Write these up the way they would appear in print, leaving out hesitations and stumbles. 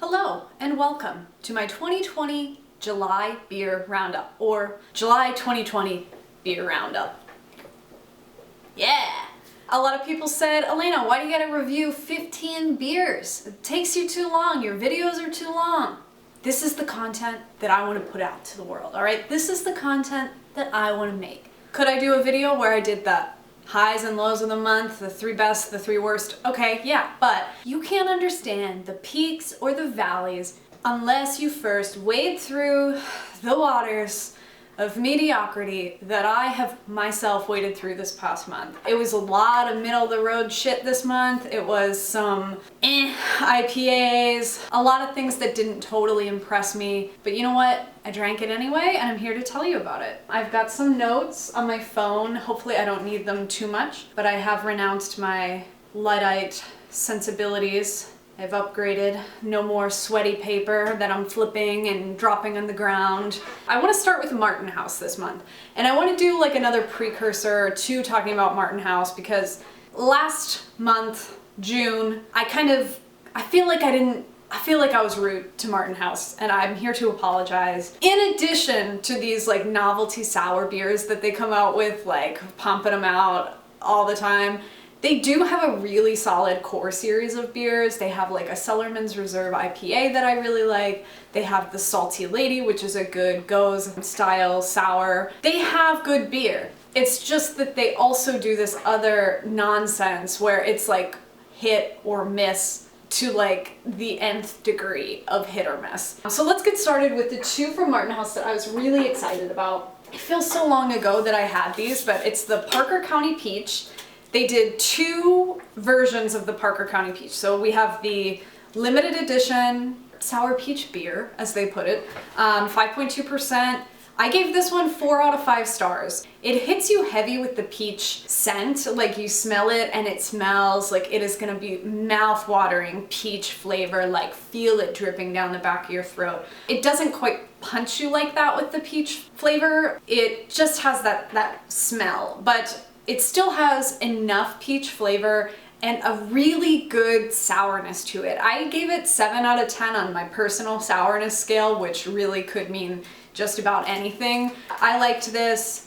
Hello and welcome to my 2020 July Beer Roundup, or July 2020 Beer Roundup. Yeah! A lot of people said, Elena, why do you gotta review 15 beers? It takes you too long, your videos are too long. This is the content that I want to put out to the world, alright? This is the content that I want to make. Could I do a video where I did the highs and lows of the month, the 3 best, the 3 worst? Okay, yeah, but you can't understand the peaks or the valleys unless you first wade through the waters of mediocrity that I have myself waded through this past month. It was a lot of middle of the road shit this month. It was some IPAs, a lot of things that didn't totally impress me, but you know what? I drank it anyway, and I'm here to tell you about it. I've got some notes on my phone. Hopefully I don't need them too much, but I have renounced my Luddite sensibilities. I've upgraded. No more sweaty paper that I'm flipping and dropping on the ground. I want to start with Martin House this month, and I want to do like another precursor to talking about Martin House because last month, June, I feel like I was rude to Martin House, and I'm here to apologize. In addition to these like novelty sour beers that they come out with, like pumping them out all the time, they do have a really solid core series of beers. They have like a Cellarman's Reserve IPA that I really like. They have the Salty Lady, which is a good Goes style sour. They have good beer. It's just that they also do this other nonsense where it's like hit or miss to like the nth degree of hit or miss. So let's get started with the 2 from Martin House that I was really excited about. It feels so long ago that I had these, but it's the Parker County Peach. They did 2 versions of the Parker County Peach. So we have the limited edition sour peach beer, as they put it, 5.2%. I gave this one 4 out of 5 stars. It hits you heavy with the peach scent, like you smell it and it smells like it is gonna be mouth-watering peach flavor, like feel it dripping down the back of your throat. It doesn't quite punch you like that with the peach flavor. It just has that smell, but it still has enough peach flavor and a really good sourness to it. I gave it 7 out of 10 on my personal sourness scale, which really could mean just about anything. I liked this,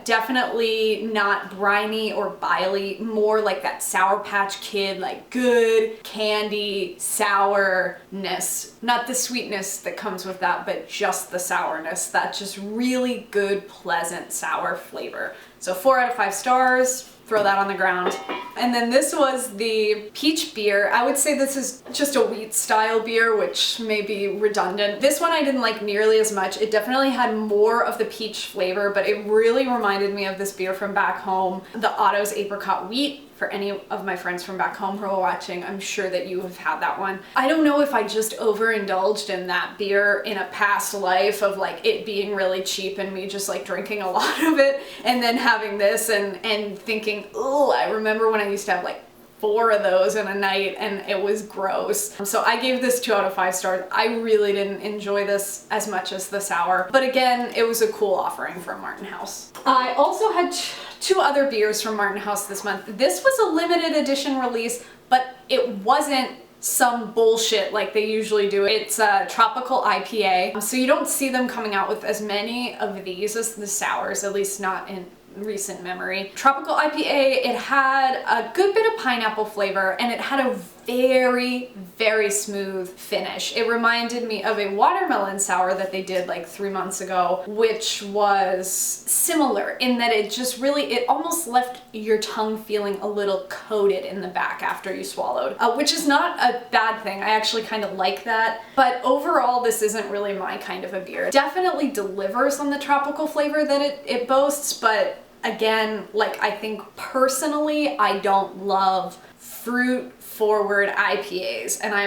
definitely not briny or biley, more like that Sour Patch Kid, like good candy sourness. Not the sweetness that comes with that, but just the sourness, that just really good, pleasant sour flavor. So 4 out of 5 stars. Throw that on the ground. And then this was the peach beer. I would say this is just a wheat style beer, which may be redundant. This one I didn't like nearly as much. It definitely had more of the peach flavor, but it really reminded me of this beer from back home, the Otto's Apricot Wheat. For any of my friends from back home who are watching, I'm sure that you have had that one. I don't know if I just overindulged in that beer in a past life of like it being really cheap and me just like drinking a lot of it and then having this and thinking, oh, I remember when I used to have like 4 of those in a night and it was gross. So I gave this 2 out of 5 stars. I really didn't enjoy this as much as the sour, but again, it was a cool offering from Martin House. I also had 2 other beers from Martin House this month. This was a limited edition release, but it wasn't some bullshit like they usually do. It's a tropical IPA, so you don't see them coming out with as many of these as the sours, at least not in recent memory. Tropical IPA, it had a good bit of pineapple flavor and it had a very, very smooth finish. It reminded me of a watermelon sour that they did like 3 months ago, which was similar in that it just really, it almost left your tongue feeling a little coated in the back after you swallowed, which is not a bad thing. I actually kind of like that, but overall this isn't really my kind of a beer. It definitely delivers on the tropical flavor that it boasts, but again, like I think personally, I don't love fruit forward IPAs, and I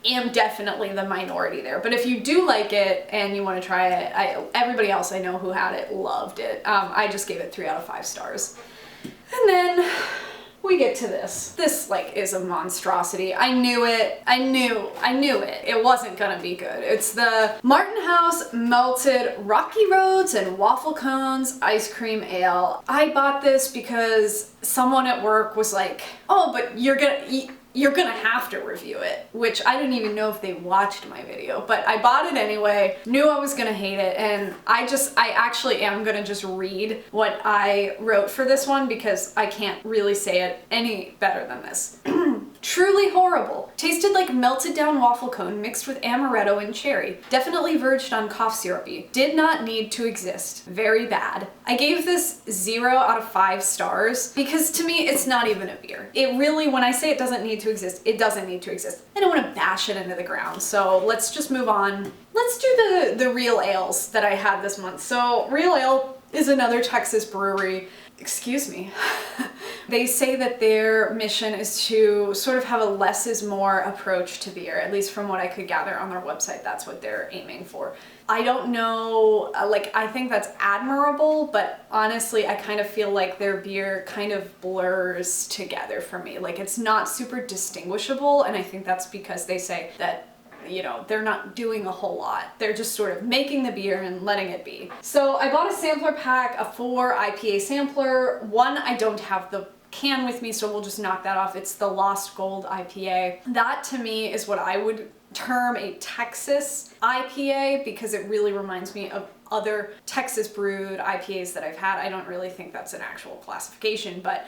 am definitely the minority there. But if you do like it and you want to try it, everybody else I know who had it loved it. I just gave it 3 out of 5 stars. And then we get to this. This like is a monstrosity. I knew it. I knew it. It wasn't gonna be good. It's the Martin House Malted Rocky Roads and Waffle Cones Ice Cream Ale. I bought this because someone at work was like, oh, but you're gonna eat, you're gonna have to review it, which I didn't even know if they watched my video, but I bought it anyway, knew I was gonna hate it, and I actually am gonna just read what I wrote for this one because I can't really say it any better than this. Truly horrible. Tasted like melted down waffle cone mixed with amaretto and cherry. Definitely verged on cough syrupy. Did not need to exist. Very bad. I gave this 0 out of 5 stars because to me it's not even a beer. It really, when I say it doesn't need to exist, it doesn't need to exist. I don't want to bash it into the ground, so let's just move on. Let's do the real ales that I had this month. So Real Ale is another Texas brewery. Excuse me. They say that their mission is to sort of have a less is more approach to beer, at least from what I could gather on their website. That's what they're aiming for. I don't know, like, I think that's admirable, but honestly, I kind of feel like their beer kind of blurs together for me. Like, it's not super distinguishable, and I think that's because they say that, you know, they're not doing a whole lot. They're just sort of making the beer and letting it be. So I bought a sampler pack, a 4 IPA sampler. One, I don't have the can with me, so we'll just knock that off. It's the Lost Gold IPA. That to me is what I would term a Texas IPA because it really reminds me of other Texas brewed IPAs that I've had. I don't really think that's an actual classification, but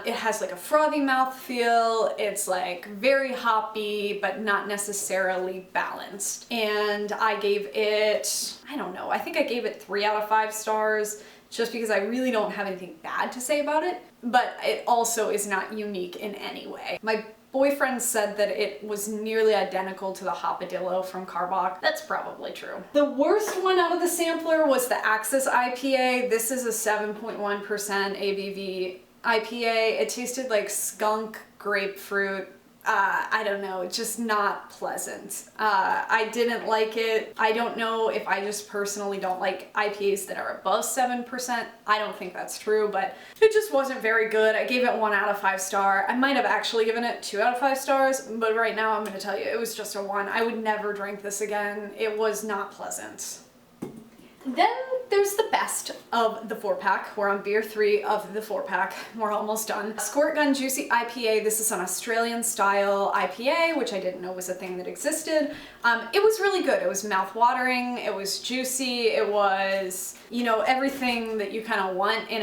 it has like a frothy mouthfeel. It's like very hoppy, but not necessarily balanced. And I gave it, I don't know, I think I gave it 3 out of 5 stars just because I really don't have anything bad to say about it, but it also is not unique in any way. My boyfriend said that it was nearly identical to the Hopadillo from Karbach. That's probably true. The worst one out of the sampler was the Axis IPA. This is a 7.1% ABV IPA. It tasted like skunk grapefruit. I don't know, it's just not pleasant. I didn't like it. I don't know if I just personally don't like IPAs that are above 7%. I don't think that's true, but it just wasn't very good. I gave it 1 out of 5 star. I might have actually given it 2 out of 5 stars, but right now I'm gonna tell you, it was just a 1. I would never drink this again. It was not pleasant. Then there's the best of the 4-pack. We're on beer 3 of the 4-pack. We're almost done. Squirt Gun Juicy IPA. This is an Australian style IPA, which I didn't know was a thing that existed. It was really good. It was mouth-watering. It was juicy. It was, you know, everything that you kind of want in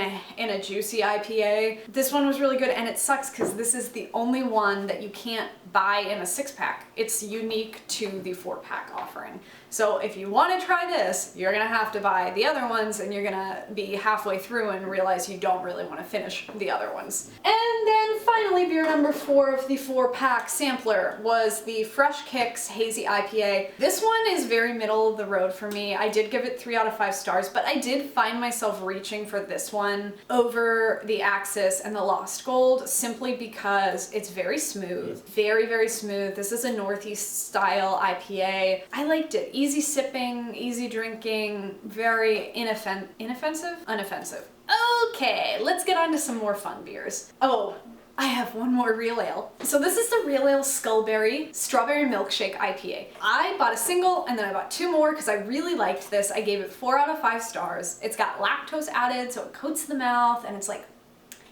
a juicy IPA. This one was really good, and it sucks because this is the only one that you can't buy in a 6-pack. It's unique to the 4-pack offering. So if you want to try this, you're gonna have to buy the other ones, and you're gonna be halfway through and realize you don't really want to finish the other ones. And then finally, beer number 4 of the 4-pack sampler was the Fresh Kicks Hazy IPA. This one is very middle of the road for me. I did give it 3 out of 5 stars, but I did find myself reaching for this one over the Axis and the Lost Gold simply because it's very smooth, very, very smooth. This is a Northeast style IPA. I liked it. Easy sipping, easy drinking, very inoffensive? Unoffensive. Okay, let's get on to some more fun beers. Oh, I have one more Real Ale. So this is the Real Ale Skullberry Strawberry Milkshake IPA. I bought a single and then I bought 2 more because I really liked this. I gave it 4 out of 5 stars. It's got lactose added, so it coats the mouth, and it's like,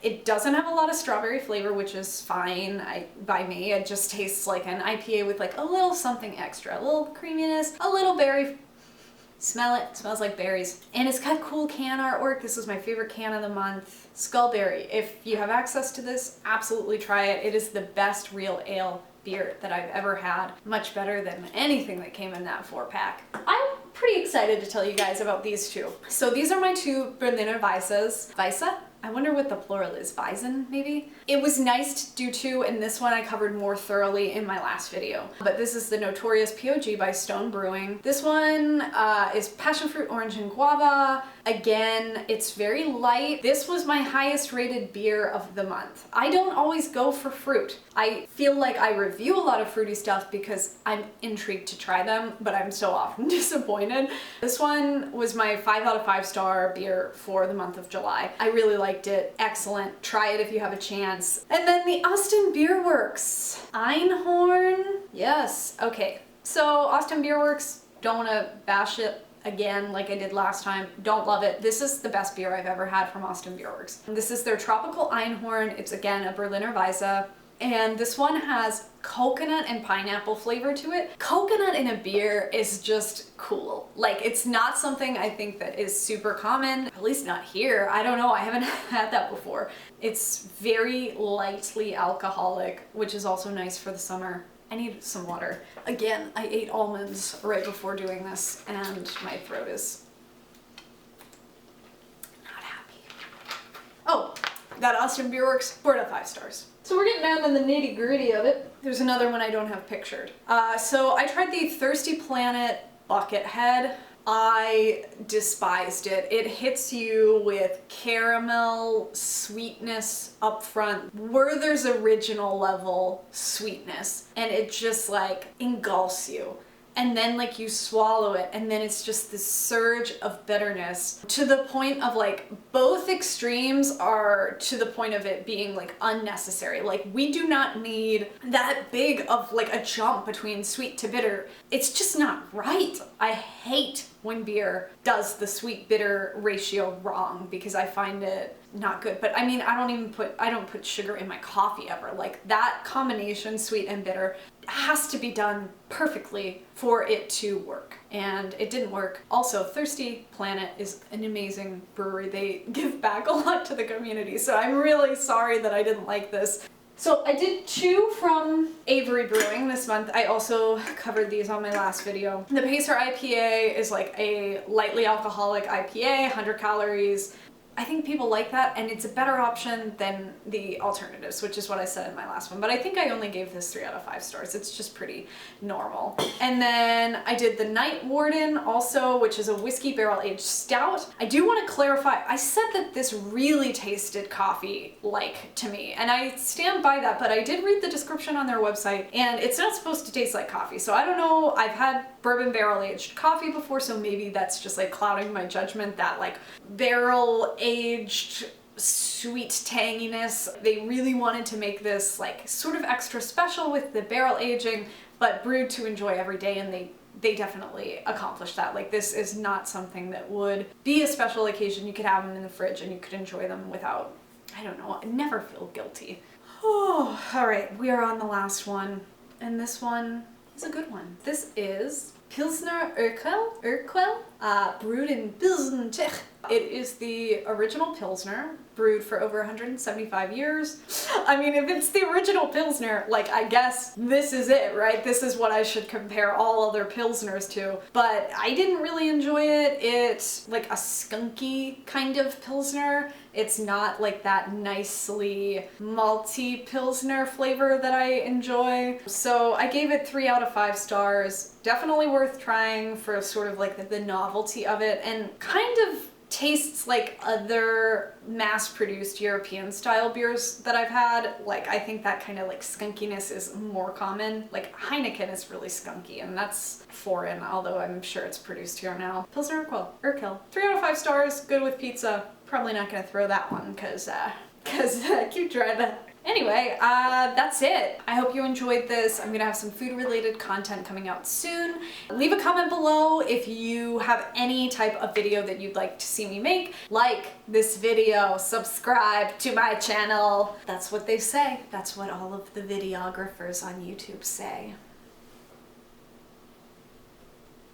it doesn't have a lot of strawberry flavor, which is fine by me. It just tastes like an IPA with like a little something extra, a little creaminess, a little berry. Smell it, smells like berries. And it's got cool can artwork. This was my favorite can of the month. Skullberry, if you have access to this, absolutely try it. It is the best Real Ale beer that I've ever had. Much better than anything that came in that 4-pack. I'm pretty excited to tell you guys about these 2. So these are my 2 Berliner Weisses. Weisse? I wonder what the plural is. Weizen, maybe? It was nice to do 2, and this one I covered more thoroughly in my last video. But this is the Notorious P.O.G. by Stone Brewing. This one is passion fruit, orange, and guava. Again, it's very light. This was my highest rated beer of the month. I don't always go for fruit. I feel like I review a lot of fruity stuff because I'm intrigued to try them, but I'm so often disappointed. This one was my 5 out of 5 star beer for the month of July. I really liked it. Excellent. Try it if you have a chance. And then the Austin Beerworks Einhorn. Yes. Okay. So Austin Beerworks, don't want to bash it again like I did last time. Don't love it. This is the best beer I've ever had from Austin Beerworks. This is their Tropical Einhorn. It's again a Berliner Weisse. And this one has coconut and pineapple flavor to it. Coconut in a beer is just cool. Like, it's not something I think that is super common, at least not here. I don't know, I haven't had that before. It's very lightly alcoholic, which is also nice for the summer. I need some water. Again, I ate almonds right before doing this, and my throat is not happy. Oh, that Austin Beerworks, 4 out of 5 stars. So we're getting down to the nitty gritty of it. There's another one I don't have pictured. So I tried the Thirsty Planet Buckethead. I despised it. It hits you with caramel sweetness up front, Werther's original level sweetness, and it just like engulfs you. And then like you swallow it, and then it's just this surge of bitterness to the point of like both extremes are to the point of it being like unnecessary. Like, we do not need that big of like a jump between sweet to bitter. It's just not right. I hate when beer does the sweet bitter ratio wrong because I find it not good. But I mean, I don't put sugar in my coffee ever. Like, that combination, sweet and bitter, has to be done perfectly for it to work. And it didn't work. Also, Thirsty Planet is an amazing brewery. They give back a lot to the community. So I'm really sorry that I didn't like this. So I did 2 from Avery Brewing this month. I also covered these on my last video. The Pilsner IPA is like a lightly alcoholic IPA, 100 calories. I think people like that, and it's a better option than the alternatives, which is what I said in my last one. But I think I only gave this 3 out of 5 stars. It's just pretty normal. And then I did the Night Warden also, which is a whiskey barrel-aged stout. I do want to clarify, I said that this really tasted coffee-like to me, and I stand by that, but I did read the description on their website, and it's not supposed to taste like coffee. So I don't know, I've had bourbon barrel-aged coffee before, so maybe that's just like clouding my judgment that like barrel-aged sweet tanginess. They really wanted to make this like sort of extra special with the barrel aging, but brewed to enjoy every day, and they definitely accomplished that. Like, this is not something that would be a special occasion. You could have them in the fridge and you could enjoy them without, I don't know, never feel guilty. Oh, all right, we are on the last one, and this one is a good one. This is Pilsner Urquell, brewed in Pilsen, Czech. It is the original Pilsner, brewed for over 175 years. I mean, if it's the original Pilsner, like, I guess this is it, right? This is what I should compare all other Pilsners to. But I didn't really enjoy it. It's like a skunky kind of Pilsner. It's not like that nicely malty Pilsner flavor that I enjoy. So I gave it 3 out of 5 stars. Definitely worth trying for sort of like the novelty of it, and kind of tastes like other mass-produced European style beers that I've had. Like, I think that kind of like skunkiness is more common. Like, Heineken is really skunky, and that's foreign, although I'm sure it's produced here now. Pilsner Urquell, 3 out of 5 stars, good with pizza. Probably not gonna throw that one because keep trying to. Anyway, that's it. I hope you enjoyed this. I'm gonna have some food-related content coming out soon. Leave a comment below if you have any type of video that you'd like to see me make. Like this video, subscribe to my channel. That's what they say. That's what all of the videographers on YouTube say.